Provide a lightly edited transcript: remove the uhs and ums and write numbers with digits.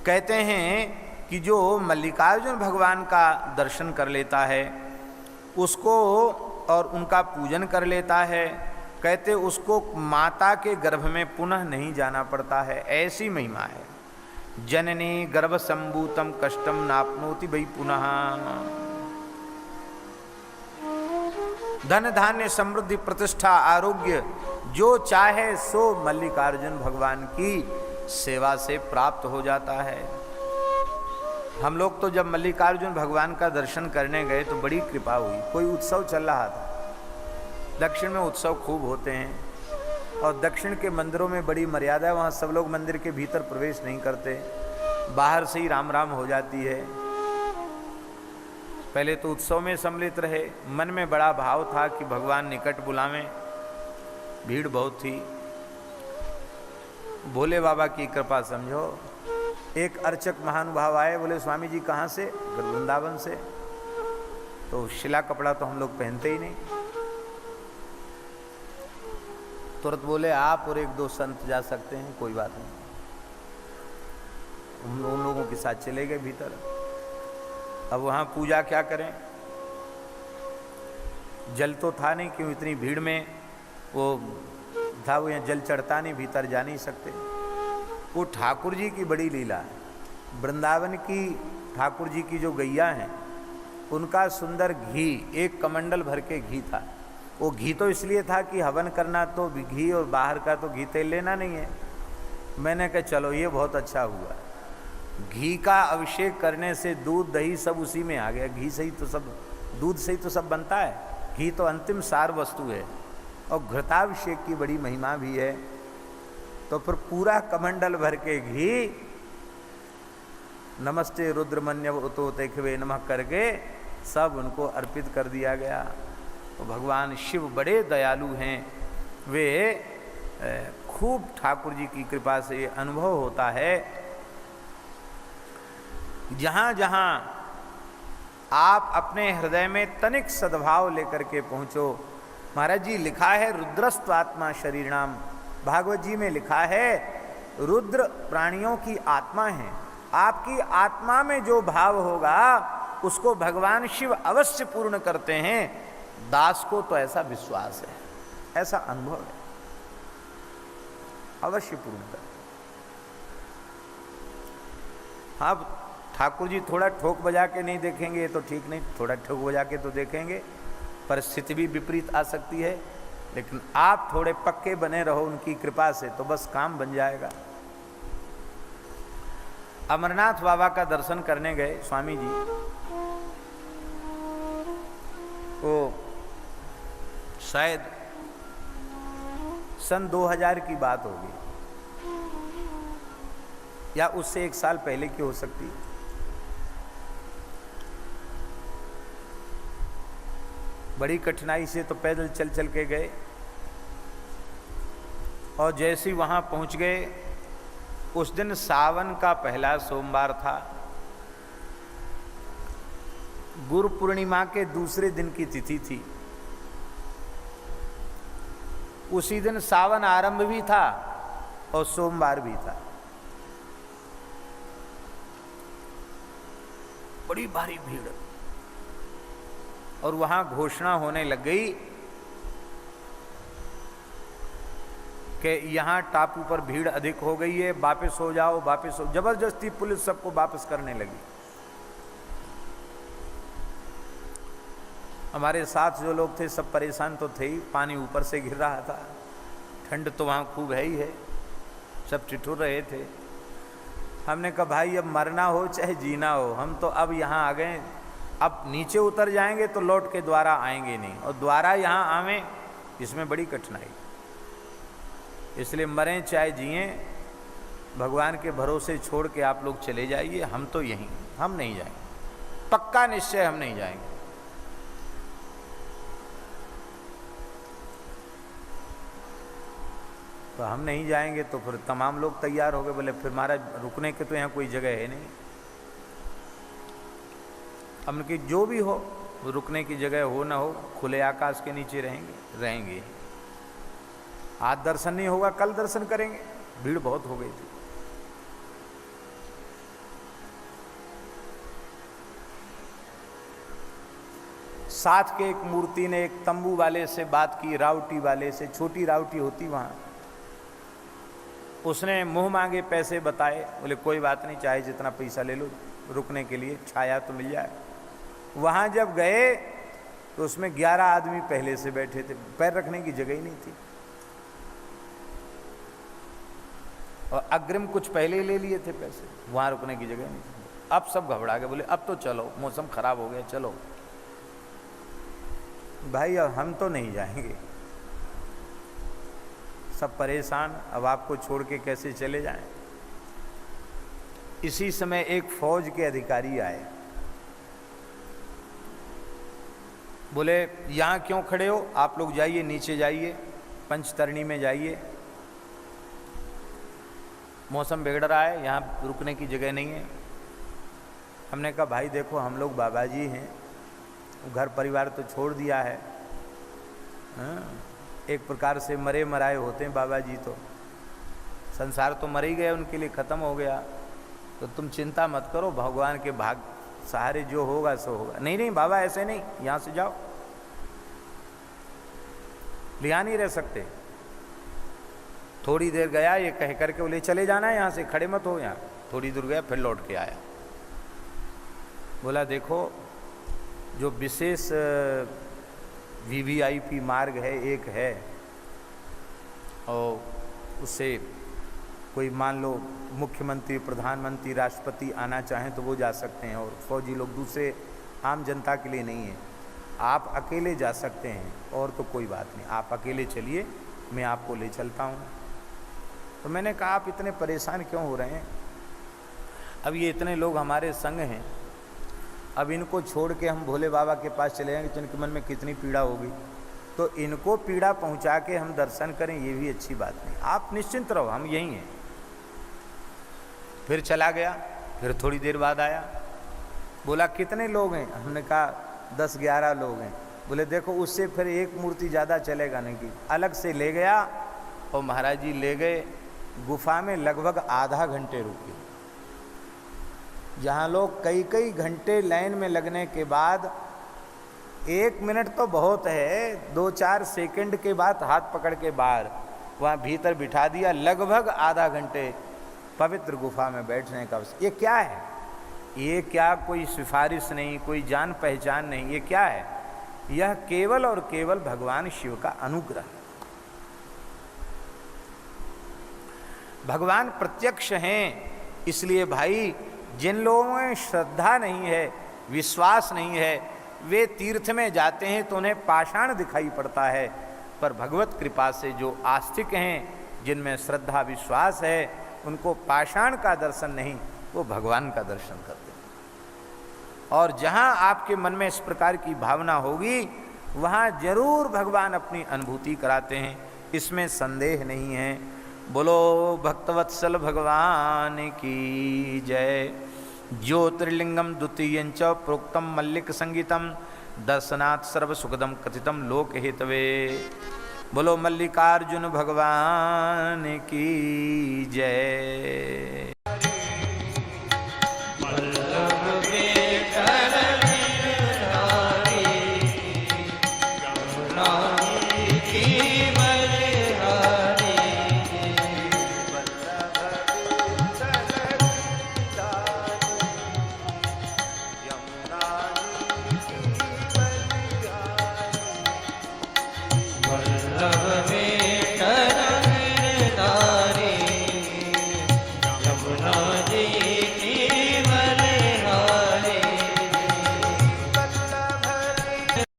कहते हैं कि जो मल्लिकार्जुन भगवान का दर्शन कर लेता है उसको और उनका पूजन कर लेता है, कहते उसको माता के गर्भ में पुनः नहीं जाना पड़ता है। ऐसी महिमा है। जननी गर्भ संभूतम कष्टम नापनोति वै पुनः। धन धान्य समृद्धि प्रतिष्ठा आरोग्य जो चाहे सो मल्लिकार्जुन भगवान की सेवा से प्राप्त हो जाता है। हम लोग तो जब मल्लिकार्जुन भगवान का दर्शन करने गए तो बड़ी कृपा हुई। कोई उत्सव चल रहा था, दक्षिण में उत्सव खूब होते हैं और दक्षिण के मंदिरों में बड़ी मर्यादा है, वहाँ सब लोग मंदिर के भीतर प्रवेश नहीं करते, बाहर से ही राम राम हो जाती है। पहले तो उत्सव में सम्मिलित रहे, मन में बड़ा भाव था कि भगवान निकट बुलावें, भीड़ बहुत थी। भोले बाबा की कृपा समझो। एक अर्चक महानुभाव आए, बोले स्वामी जी कहाँ से? वृंदावन से। तो शिला कपड़ा तो हम लोग पहनते ही नहीं। तुरंत बोले आप और एक दो संत जा सकते हैं, कोई बात नहीं। उन लोगों के साथ चले गए भीतर। अब वहाँ पूजा क्या करें, जल तो था नहीं, क्यों इतनी भीड़ में वो था, वो यहाँ जल चढ़ता नहीं, भीतर जा नहीं सकते। वो ठाकुर जी की बड़ी लीला है। वृंदावन की ठाकुर जी की जो गैया हैं उनका सुंदर घी, एक कमंडल भर के घी था। वो घी तो इसलिए था कि हवन करना तो घी और बाहर का तो घी तेल लेना नहीं है। मैंने कहा चलो ये बहुत अच्छा हुआ, घी का अभिषेक करने से दूध दही सब उसी में आ गया। घी से ही तो सब, दूध से ही तो सब बनता है, घी तो अंतिम सार वस्तु है। और घृताभिषेक की बड़ी महिमा भी है। तो फिर पूरा कमंडल भर के घी नमस्ते रुद्रमन्यव उतो तेखवे नमः करके सब उनको अर्पित कर दिया गया। तो भगवान शिव बड़े दयालु हैं, वे खूब ठाकुर जी की कृपा से अनुभव होता है। जहाँ जहाँ आप अपने हृदय में तनिक सद्भाव लेकर के पहुँचो। महाराज जी लिखा है रुद्रस्त्वात्मा शरीरणाम, भागवत जी में लिखा है रुद्र प्राणियों की आत्मा है। आपकी आत्मा में जो भाव होगा उसको भगवान शिव अवश्य पूर्ण करते हैं। दास को तो ऐसा विश्वास है, ऐसा अनुभव है, अवश्य पूर्ण करते। हाँ, ठाकुर जी थोड़ा ठोक बजा के नहीं देखेंगे तो ठीक नहीं, थोड़ा ठोक बजा के तो देखेंगे, परिस्थिति भी विपरीत आ सकती है। लेकिन आप थोड़े पक्के बने रहो उनकी कृपा से तो बस काम बन जाएगा। अमरनाथ बाबा का दर्शन करने गए स्वामी जी, वो शायद सन 2000 की बात होगी या उससे एक साल पहले की हो सकती है। बड़ी कठिनाई से तो पैदल चल चल के गए और जैसे ही वहाँ पहुँच गए, उस दिन सावन का पहला सोमवार था, गुरु पूर्णिमा के दूसरे दिन की तिथि थी। उसी दिन सावन आरंभ भी था और सोमवार भी था। बड़ी भारी भीड़ और वहां घोषणा होने लग गई कि यहां टापू पर भीड़ अधिक हो गई है, वापस हो जाओ, वापस हो। जबरदस्ती पुलिस सबको वापस करने लगी। हमारे साथ जो लोग थे सब परेशान तो थे ही, पानी ऊपर से गिर रहा था, ठंड तो वहाँ खूब है ही है, सब ठिठुर रहे थे। हमने कहा भाई अब मरना हो चाहे जीना हो, हम तो अब यहाँ आ गए, अब नीचे उतर जाएंगे तो लौट के द्वारा आएंगे नहीं, और द्वारा यहाँ आवें इसमें बड़ी कठिनाई। इसलिए मरें चाहे जिएं, भगवान के भरोसे छोड़ के आप लोग चले जाइए। हम तो यहीं, हम नहीं जाएंगे, पक्का निश्चय हम नहीं जाएंगे। तो हम नहीं जाएंगे तो फिर तमाम लोग तैयार हो गए, बोले फिर महाराज रुकने के तो यहाँ कोई जगह है नहीं। हमने कि जो भी हो रुकने की जगह हो ना हो, खुले आकाश के नीचे रहेंगे। आज दर्शन नहीं होगा, कल दर्शन करेंगे। भीड़ बहुत हो गई थी। साथ के एक मूर्ति ने एक तंबू वाले से बात की, रावटी वाले से, छोटी रावटी होती वहां। उसने मुंह मांगे पैसे बताए, बोले कोई बात नहीं, चाहे जितना पैसा ले लो, रुकने के लिए छाया तो मिल जाए। वहां जब गए तो उसमें 11 आदमी पहले से बैठे थे, पैर रखने की जगह ही नहीं थी। और अग्रिम कुछ पहले ही ले लिए थे पैसे, वहां रुकने की जगह नहीं थी। अब सब घबरा गए, बोले अब तो चलो, मौसम खराब हो गया, चलो। भाई अब हम तो नहीं जाएंगे, सब परेशान, अब आपको छोड़ के कैसे चले जाएं। इसी समय एक फौज के अधिकारी आए, बोले यहाँ क्यों खड़े हो, आप लोग जाइए, नीचे जाइए, पंचतरणी में जाइए, मौसम बिगड़ रहा है, यहाँ रुकने की जगह नहीं है। हमने कहा भाई देखो, हम लोग बाबा जी हैं, घर परिवार तो छोड़ दिया है, एक प्रकार से मरे मराए होते हैं बाबा जी, तो संसार तो मर ही गया, उनके लिए ख़त्म हो गया, तो तुम चिंता मत करो, भगवान के भाग सहारे जो होगा सो होगा। नहीं नहीं बाबा ऐसे नहीं, यहाँ से जाओ, लिया नहीं रह सकते। थोड़ी देर गया, ये कह करके बोले चले जाना है यहाँ से, खड़े मत हो यहाँ। थोड़ी दूर गया, फिर लौट के आया, बोला देखो जो विशेष VVIP मार्ग है, एक है, और उससे कोई मान लो मुख्यमंत्री, प्रधानमंत्री, राष्ट्रपति आना चाहें तो वो जा सकते हैं, और फौजी लोग दूसरे आम जनता के लिए नहीं है। आप अकेले जा सकते हैं, और तो कोई बात नहीं, आप अकेले चलिए, मैं आपको ले चलता हूँ। तो मैंने कहा आप इतने परेशान क्यों हो रहे हैं, अब ये इतने लोग हमारे संग हैं, अब इनको छोड़ के हम भोले बाबा के पास चले जाएंगे तो इनके मन में कितनी पीड़ा होगी, तो इनको पीड़ा पहुंचा के हम दर्शन करें, ये भी अच्छी बात नहीं, आप निश्चिंत रहो, हम यहीं हैं। फिर चला गया, फिर थोड़ी देर बाद आया, बोला कितने लोग हैं, हमने कहा 10-11 लोग हैं। बोले देखो उससे फिर एक मूर्ति ज़्यादा चलेगा नहीं, कि अलग से ले गया, और महाराज जी ले गए गुफा में, लगभग आधा घंटे रुके। जहाँ लोग कई कई घंटे लाइन में लगने के बाद, 1 मिनट तो बहुत है, 2-4 सेकंड के बाद हाथ पकड़ के बाहर वहाँ भीतर बिठा दिया, लगभग आधा घंटे पवित्र गुफा में बैठने का। ये क्या है, ये क्या कोई सिफारिश नहीं, कोई जान पहचान नहीं, ये क्या है, यह केवल और केवल भगवान शिव का अनुग्रह है। भगवान प्रत्यक्ष हैं, इसलिए भाई जिन लोगों में श्रद्धा नहीं है, विश्वास नहीं है, वे तीर्थ में जाते हैं तो उन्हें पाषाण दिखाई पड़ता है, पर भगवत कृपा से जो आस्तिक हैं, जिनमें श्रद्धा विश्वास है, उनको पाषाण का दर्शन नहीं, वो भगवान का दर्शन करते हैं। और जहाँ आपके मन में इस प्रकार की भावना होगी, वहाँ जरूर भगवान अपनी अनुभूति कराते हैं, इसमें संदेह नहीं है। बोलो भक्तवत्सल भगवान की जय। ज्योतिर्लिंगम द्वितीयं च प्रोक्तम मल्लिक संगीतम, दर्शनात् सर्व सुखदम कथितम लोक हेतवे। बोलो मल्लिकार्जुन भगवान की जय।